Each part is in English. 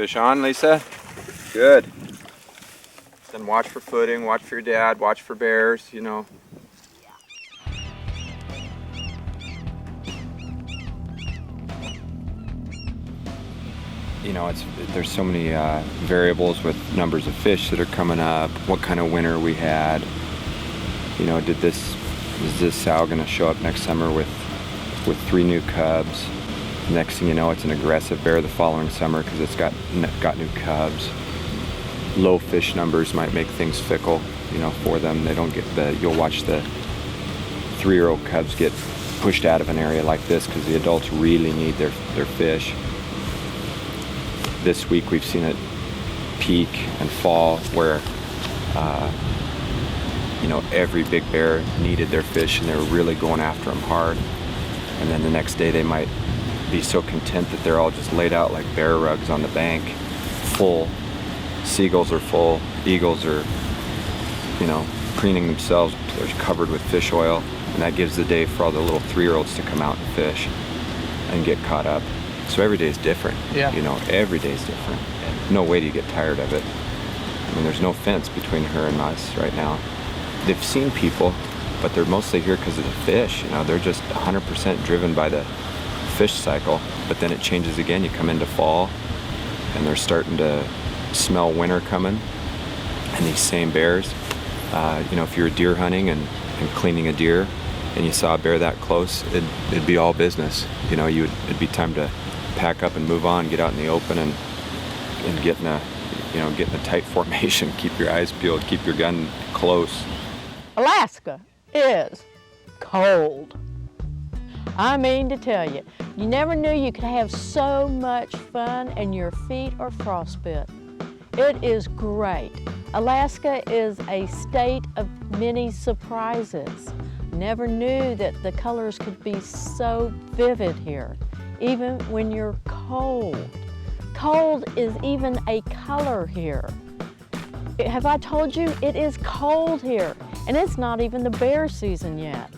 Fish on, Lisa? Good. Then watch for footing, watch for your dad, watch for bears, you know. You know, there's so many variables with numbers of fish that are coming up, what kind of winter we had. You know, is this sow gonna show up next summer with 3 new cubs? Next thing you know, it's an aggressive bear the following summer because it's got new cubs. Low fish numbers might make things fickle, you know, for them. They don't get you'll watch the 3-year-old cubs get pushed out of an area like this because the adults really need their fish. This week we've seen it peak and fall where, you know, every big bear needed their fish and they were really going after them hard. And then the next day they might be so content that they're all just laid out like bear rugs on the bank, full. Seagulls are full, eagles are, you know, preening themselves, they're covered with fish oil, and that gives the day for all the little 3-year-olds to come out and fish and get caught up. So every day is different. Yeah. You know, every day is different. No way do you get tired of it. I mean, there's no fence between her and us right now. They've seen people, but they're mostly here because of the fish. You know, they're just 100% driven by the fish cycle. But then it changes again. You come into fall, and they're starting to smell winter coming. And these same bears, you know, if you were deer hunting and cleaning a deer, and you saw a bear that close, it'd be all business. You know, it'd be time to pack up and move on, get out in the open and get in a tight formation, keep your eyes peeled, keep your gun close. Alaska is cold. I mean to tell you, you never knew you could have so much fun and your feet are frostbit. It is great. Alaska is a state of many surprises. Never knew that the colors could be so vivid here, even when you're cold. Cold is even a color here. Have I told you it is cold here? And it's not even the bear season yet.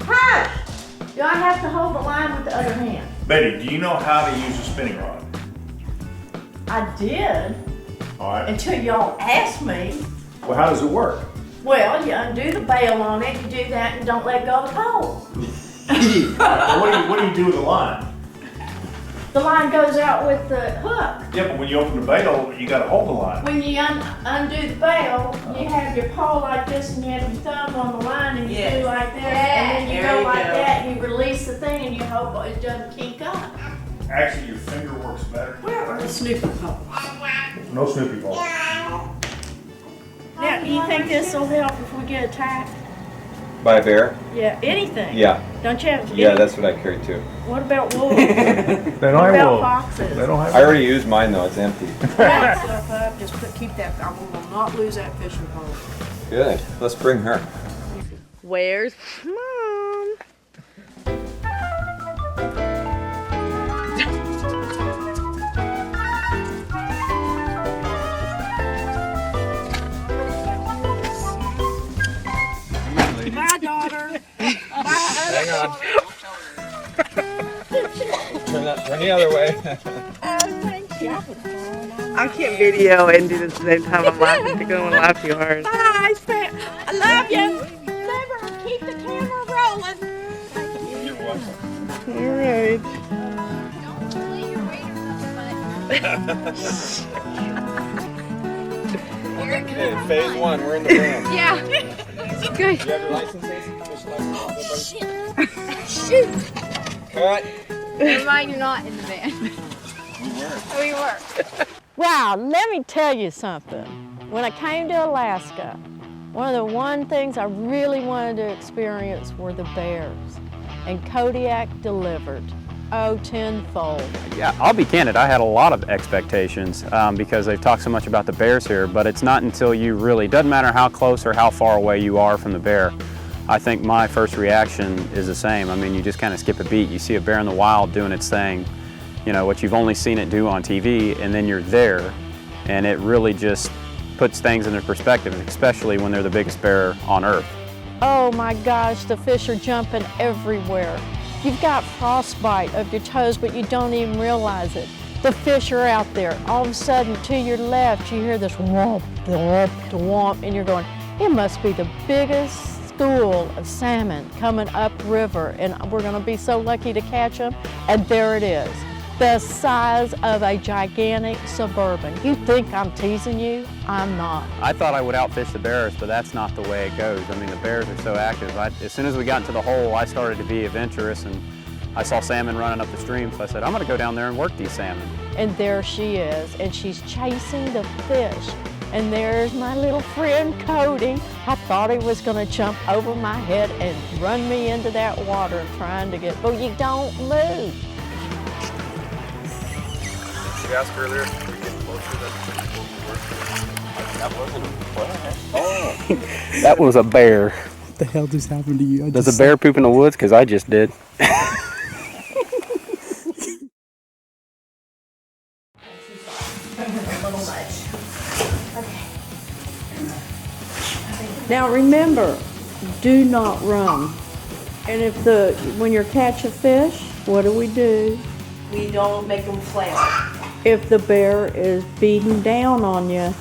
Hush! Do I have to hold the line with the other hand? Betty, do you know how to use a spinning rod? I did. All right. Until y'all asked me. Well, how does it work? Well, you undo the bail on it, you do that, and don't let go of the pole. What do you do with the line? The line goes out with the hook. Yeah, but when you open the bail, you got to hold the line. When you undo the bail, you have your pole like this, and you have your thumb on the line, and you do like this, and then you go like that, and you release the thing, and you hope it doesn't kink up. Actually, your finger works better. Where are the Snoopy poles? No Snoopy balls. Now, do you think this will help if we get attacked? By a bear? Yeah, anything. Yeah. Don't you have? Yeah, that's what I carry too. What about wolves? They don't What have about wolves. foxes? They don't have. I already used mine though, it's empty. Back stuff up. Just keep that. I will not lose that fishing pole. Good, let's bring her. Where's Mom? Bye, daughter. Hang on. Turn the other way. I can't video and do this at the same time. I'm laughing. You're going to laugh too hard. Bye, I love you. Remember, keep the camera rolling. You're welcome. All right. Okay, phase 1, we're in the van. Yeah. Good. Do you have your licenses? Shoot. Cut. Never mind, you're not in the van. We were. Wow, let me tell you something. When I came to Alaska, one of the things I really wanted to experience were the bears. And Kodiak delivered. Oh, tenfold. Yeah, I'll be candid, I had a lot of expectations because they've talked so much about the bears here, but it's not until you really, doesn't matter how close or how far away you are from the bear, I think my first reaction is the same. I mean, you just kind of skip a beat. You see a bear in the wild doing its thing, you know, what you've only seen it do on TV, and then you're there, and it really just puts things into perspective, especially when they're the biggest bear on Earth. Oh my gosh, the fish are jumping everywhere. You've got frostbite of your toes, but you don't even realize it. The fish are out there. All of a sudden, to your left, you hear this whomp, whomp, whomp, and you're going, it must be the biggest school of salmon coming upriver, and we're gonna be so lucky to catch them. And there it is, the size of a gigantic Suburban. You think I'm teasing you? I'm not. I thought I would outfish the bears, but that's not the way it goes. I mean, the bears are so active. As soon as we got into the hole, I started to be adventurous, and I saw salmon running up the stream, so I said, I'm gonna go down there and work these salmon. And there she is, and she's chasing the fish. And there's my little friend Cody. I thought he was gonna jump over my head and run me into that water trying to get, but you don't move. You asked earlier if we get closer that wasn't a that was a bear. What the hell just happened to you? Does a bear poop in the woods? Because I just did. Now remember, do not run. And when you're catching fish, what do? We don't make them flail. If the bear is beating down on you,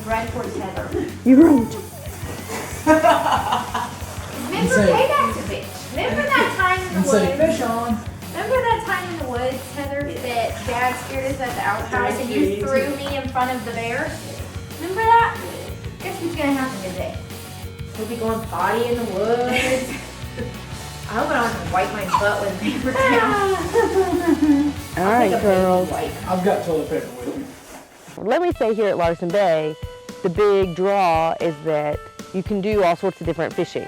You run towards Heather. you run. Remember Paybacks a bitch. Remember that time in the woods? fish on. Remember that time in the woods, Heather, that Dad scared us at the outside and you threw me in front of the bear? Remember that? Guess what's gonna happen today? We'll be going potty in the woods. I hope I don't have to wipe my butt with a paper towel. All right, girls. I've got toilet paper with me. Let me say here at Larson Bay, the big draw is that you can do all sorts of different fishing.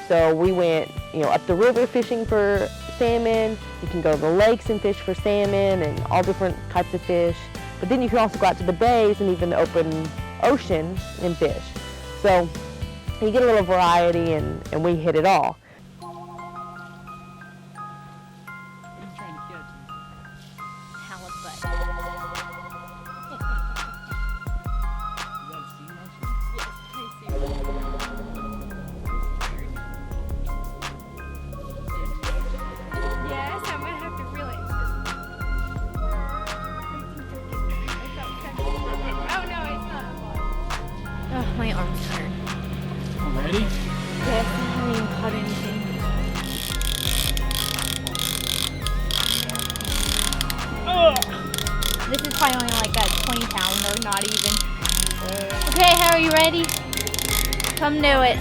So we went, up the river fishing for salmon. You can go to the lakes and fish for salmon and all different types of fish. But then you can also go out to the bays and even the open ocean and fish. So you get a little variety, and we hit it all. Halibut. Yes, I'm gonna have to reel it. Oh no, it's not. Oh, my arm's tired. Ready? Yes, I haven't even caught anything. This is probably only like a 20-pounder, not even. Okay, how are you ready? Come do it.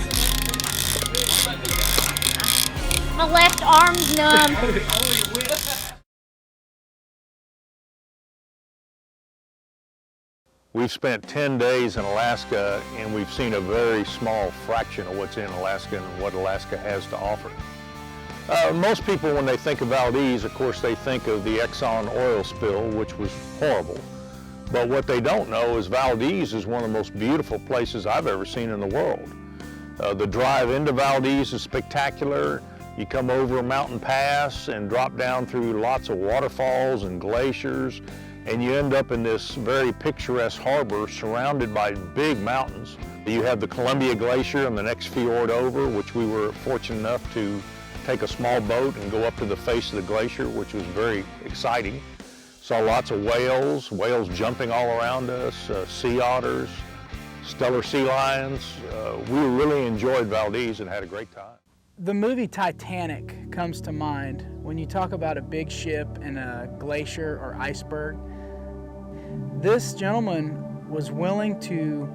My left arm's numb. We've spent 10 days in Alaska, and we've seen a very small fraction of what's in Alaska and what Alaska has to offer. Most people, when they think of Valdez, of course, they think of the Exxon oil spill, which was horrible. But what they don't know is Valdez is one of the most beautiful places I've ever seen in the world. The drive into Valdez is spectacular. You come over a mountain pass and drop down through lots of waterfalls and glaciers, and you end up in this very picturesque harbor surrounded by big mountains. You have the Columbia Glacier and the next fjord over, which we were fortunate enough to take a small boat and go up to the face of the glacier, which was very exciting. Saw lots of whales jumping all around us, sea otters, stellar sea lions. We really enjoyed Valdez and had a great time. The movie Titanic comes to mind when you talk about a big ship and a glacier or iceberg. This gentleman was willing to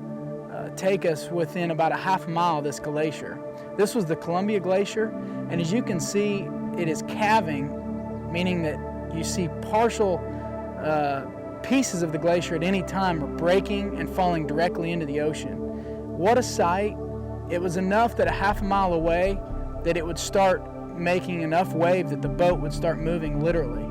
take us within about a half mile of this glacier. This was the Columbia Glacier, and as you can see, it is calving, meaning that you see partial pieces of the glacier at any time are breaking and falling directly into the ocean. What a sight. It was enough that a half a mile away that it would start making enough wave that the boat would start moving literally.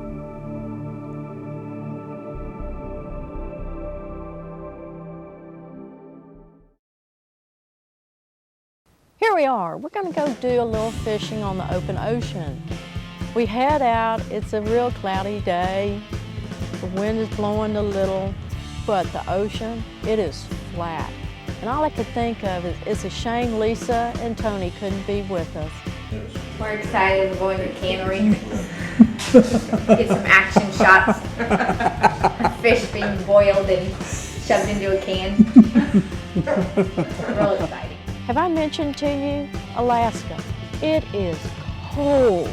Here we are. We're going to go do a little fishing on the open ocean. We head out. It's a real cloudy day. The wind is blowing a little, but the ocean, it is flat. And all I could think of is it's a shame Lisa and Tony couldn't be with us. Yes. We're excited. We're going to the cannery. Get some action shots. Fish being boiled and shoved into a can. Real exciting. Have I mentioned to you Alaska? It is cold.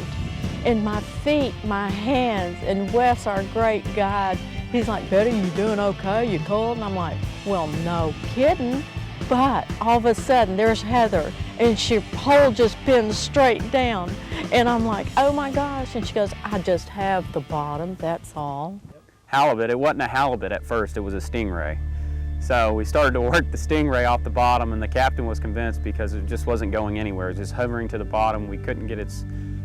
And my feet, my hands, and Wes, our great guide, he's like, Betty, you doing okay? You cold? And I'm like, well, no kidding. But all of a sudden, there's Heather, and her pole just bends straight down. And I'm like, oh my gosh. And she goes, I just have the bottom, that's all. Halibut, it wasn't a halibut at first, it was a stingray. So we started to work the stingray off the bottom, and the captain was convinced because it just wasn't going anywhere. It was just hovering to the bottom. We couldn't get it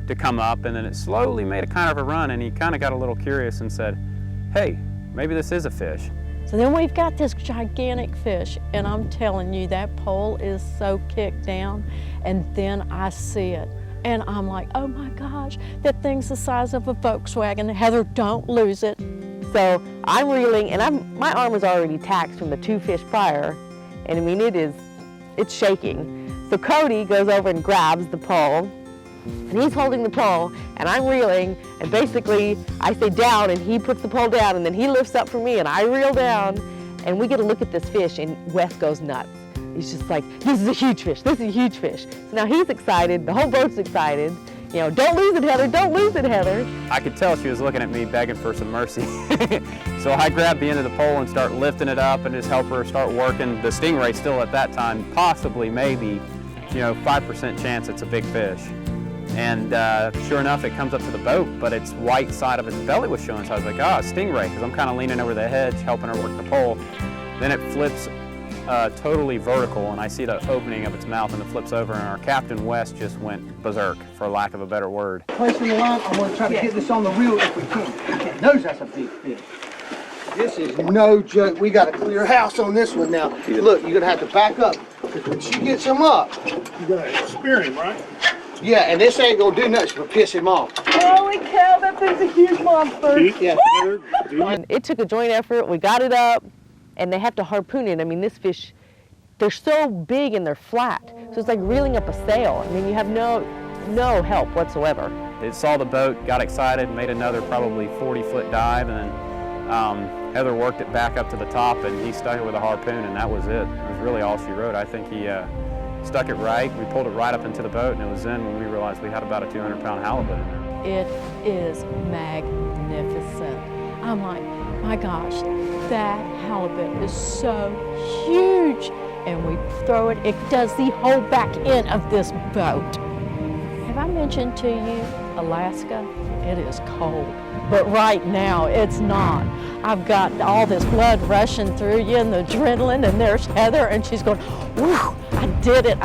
to come up, and then it slowly made a kind of a run, and he kind of got a little curious and said, hey, maybe this is a fish. So then we've got this gigantic fish, and I'm telling you, that pole is so kicked down, and then I see it. And I'm like, oh my gosh, that thing's the size of a Volkswagen. Heather, don't lose it. So I'm reeling, and my arm was already taxed from the 2 fish prior, and I mean, it's shaking. So Cody goes over and grabs the pole, and he's holding the pole, and I'm reeling, and basically I say down, and he puts the pole down, and then he lifts up for me, and I reel down, and we get a look at this fish, and Wes goes nuts. He's just like, this is a huge fish, this is a huge fish. So now he's excited, the whole boat's excited. You know, don't lose it, Heather, don't lose it, Heather. I could tell she was looking at me begging for some mercy. So I grabbed the end of the pole and start lifting it up and just help her start working. The stingray still at that time, possibly, maybe, 5% chance it's a big fish. And sure enough, it comes up to the boat, but its white side of its belly was showing. So I was like, a stingray, because I'm kind of leaning over the hedge, helping her work the pole. Then it flips totally vertical, and I see the opening of its mouth, and it flips over, and our captain, Wes, just went berserk, for lack of a better word. Placing the line, I'm going to try to get this on the reel if we can. Knows that's a big fish. This is no joke. We got a clear house on this one now. Look, you're going to have to back up, because when she gets him up, You're gonna spear him, right? yeah, and this ain't going to do nothing but piss him off. Holy cow, that thing's a huge monster. Yeah. And it took a joint effort, we got it up, and they have to harpoon it. I mean, this fish, they're so big and they're flat, so it's like reeling up a sail. I mean, you have no help whatsoever. It saw the boat, got excited, made another probably 40-foot dive, and then Heather worked it back up to the top, and he stuck it with a harpoon, and that was it. It was really all she wrote. I think he stuck it right. We pulled it right up into the boat, and it was then when we realized we had about a 200-pound halibut in there. It is magnificent. I'm like, my gosh, that halibut is so huge. And we throw it, it does the whole back end of this boat. Have I mentioned to you Alaska? It is cold, but right now it's not. I've got all this blood rushing through you and the adrenaline, and there's Heather, and she's going, whew, I did it,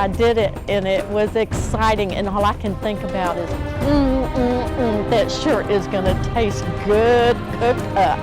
and it was exciting, and all I can think about is, that sure is gonna taste good cooked up.